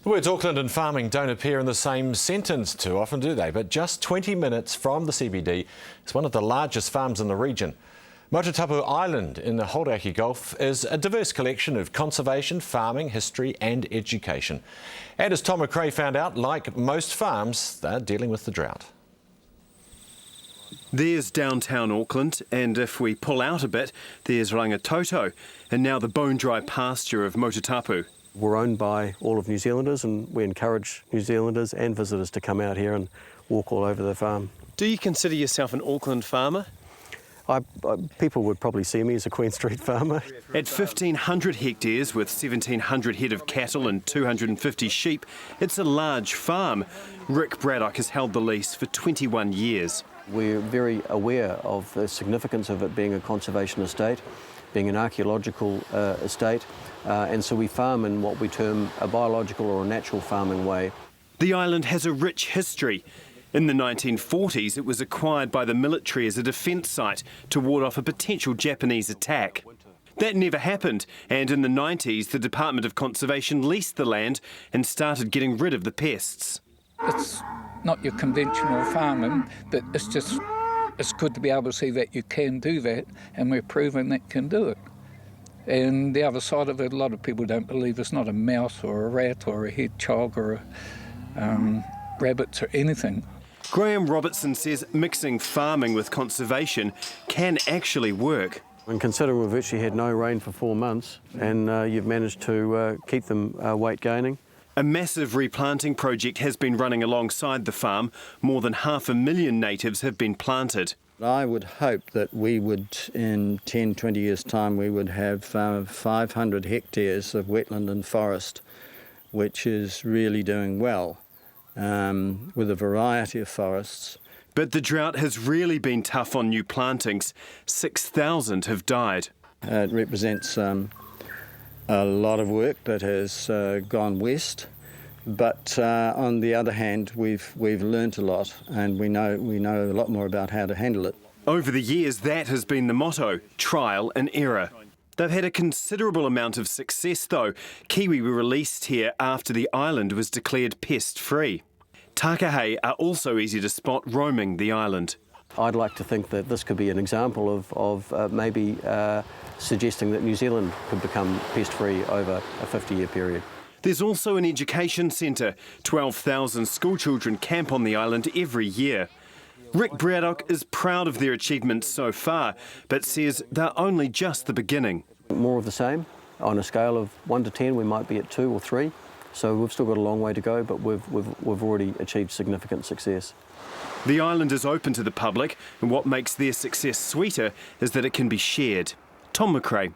The words Auckland and farming don't appear in the same sentence too often, do they? But just 20 minutes from the CBD, it's one of the largest farms in the region. Motutapu Island in the Hauraki Gulf is a diverse collection of conservation, farming, history and education. And as Tom McRae found out, like most farms, they're dealing with the drought. There's downtown Auckland, and if we pull out a bit, there's Rangitoto, and now the bone-dry pasture of Motutapu. We're owned by all of New Zealanders, and we encourage New Zealanders and visitors to come out here and walk all over the farm. Do you consider yourself an Auckland farmer? People would probably see me as a Queen Street farmer. At 1,500 hectares with 1,700 head of cattle and 250 sheep, it's a large farm. Rick Braddock has held the lease for 21 years. We're very aware of the significance of it being a conservation estate, being an archaeological estate, and so we farm in what we term a biological or a natural farming way. The island has a rich history. In the 1940s, it was acquired by the military as a defence site to ward off a potential Japanese attack. That never happened, and in the 90s, the Department of Conservation leased the land and started getting rid of the pests. It's not your conventional farming, but it's good to be able to see that you can do that, and we're proving that can do it. And the other side of it, a lot of people don't believe it's not a mouse or a rat or a hedgehog or rabbits or anything. Graham Robertson says mixing farming with conservation can actually work. And considering we've actually had no rain for 4 months, and you've managed to keep them weight gaining. A massive replanting project has been running alongside the farm. More than 500,000 natives have been planted. I would hope that we would, in 10, 20 years' time, we would have 500 hectares of wetland and forest, which is really doing well, with a variety of forests. But the drought has really been tough on new plantings. 6,000 have died. It represents a lot of work that has gone west, but on the other hand, we've learnt a lot, and we know a lot more about how to handle it. Over the years, that has been the motto: trial and error. They've had a considerable amount of success, though. Kiwi were released here after the island was declared pest-free. Takahe are also easy to spot roaming the island. I'd like to think that this could be an example of maybe suggesting that New Zealand could become pest-free over a 50-year period. There's also an education centre. 12,000 schoolchildren camp on the island every year. Rick Braddock is proud of their achievements so far, but says they're only just the beginning. More of the same. On a scale of 1 to 10, we might be at 2 or 3. So we've still got a long way to go, but we've already achieved significant success. The island is open to the public, and what makes their success sweeter is that it can be shared. Tom McRae,